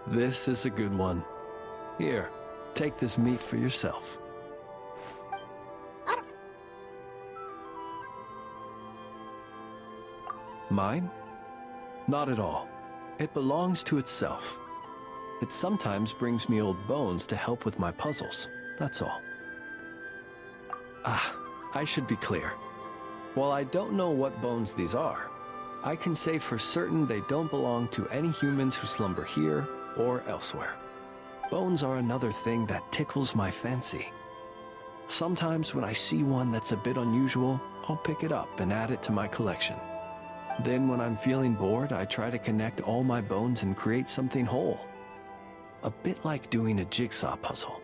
This is a good one. Here, take this meat for yourself. Mine? Not at all. It belongs to itself. It sometimes brings me old bones to help with my puzzles, that's all. I should be clear. While I don't know what bones these are, I can say for certain they don't belong to any humans who slumber here or elsewhere. Bones are another thing that tickles my fancy. Sometimes when I see one that's a bit unusual, I'll pick it up and add it to my collection. Then when I'm feeling bored, I try to connect all my bones and create something whole. A bit like doing a jigsaw puzzle.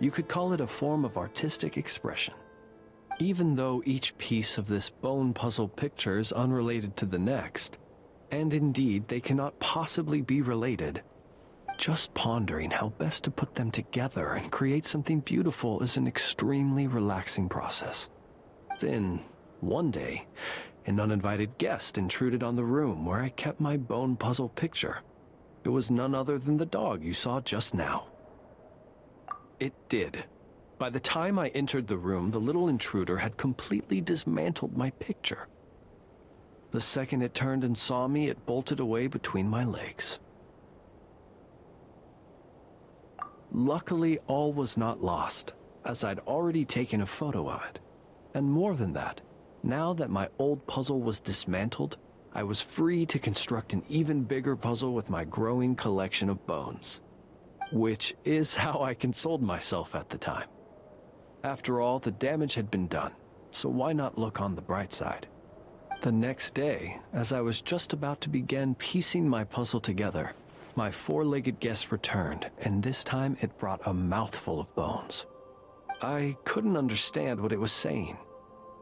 You could call it a form of artistic expression. Even though each piece of this bone puzzle picture is unrelated to the next, and indeed they cannot possibly be related, just pondering how best to put them together and create something beautiful is an extremely relaxing process. Then, one day, an uninvited guest intruded on the room where I kept my bone puzzle picture. It was none other than the dog you saw just now. It did. By the time I entered the room, the little intruder had completely dismantled my picture. The second it turned and saw me, it bolted away between my legs. Luckily, all was not lost, as I'd already taken a photo of it. And more than that, now that my old puzzle was dismantled, I was free to construct an even bigger puzzle with my growing collection of bones. Which is how I consoled myself at the time. After all, the damage had been done, so why not look on the bright side? The next day, as I was just about to begin piecing my puzzle together, my four-legged guest returned, and this time it brought a mouthful of bones. I couldn't understand what it was saying,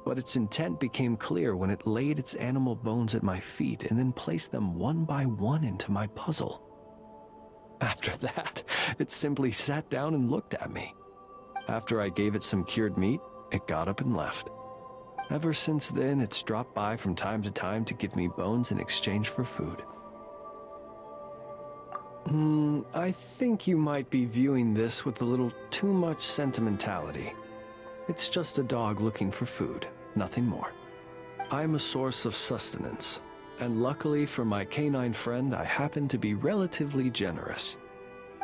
but its intent became clear when it laid its animal bones at my feet and then placed them one by one into my puzzle. After that, it simply sat down and looked at me. After I gave it some cured meat, it got up and left. Ever since then, it's dropped by from time to time to give me bones in exchange for food. I think you might be viewing this with a little too much sentimentality. It's just a dog looking for food, nothing more. I'm a source of sustenance, and luckily for my canine friend, I happen to be relatively generous.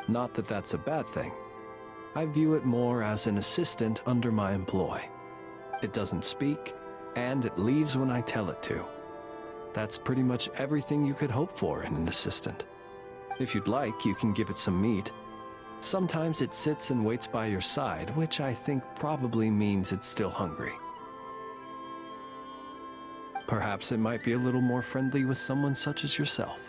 Not that that's a bad thing. I view it more as an assistant under my employ. It doesn't speak, and it leaves when I tell it to. That's pretty much everything you could hope for in an assistant. If you'd like, you can give it some meat. Sometimes it sits and waits by your side, which I think probably means it's still hungry. Perhaps it might be a little more friendly with someone such as yourself.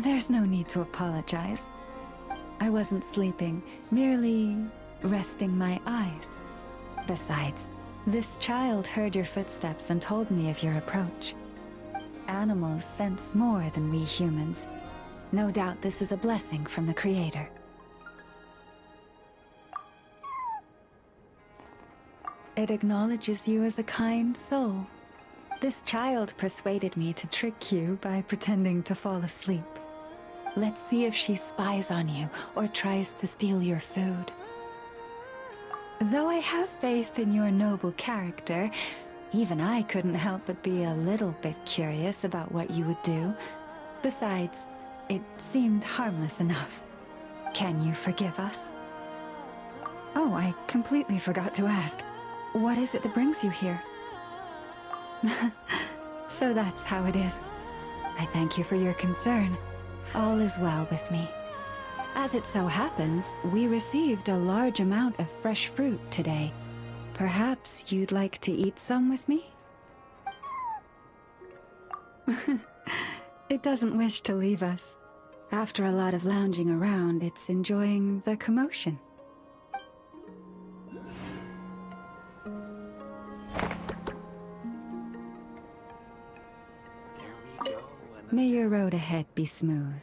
There's no need to apologize. I wasn't sleeping, merely resting my eyes. Besides, this child heard your footsteps and told me of your approach. Animals sense more than we humans. No doubt this is a blessing from the Creator. It acknowledges you as a kind soul. This child persuaded me to trick you by pretending to fall asleep. Let's see if she spies on you or tries to steal your food. Though I have faith in your noble character, even I couldn't help but be a little bit curious about what you would do. Besides, it seemed harmless enough. Can you forgive us? Oh, I completely forgot to ask. What is it that brings you here? So that's how it is. I thank you for your concern. All is well with me. As it so happens, we received a large amount of fresh fruit today. Perhaps you'd like to eat some with me? It doesn't wish to leave us. After a lot of lounging around, it's enjoying the commotion. May your road ahead be smooth.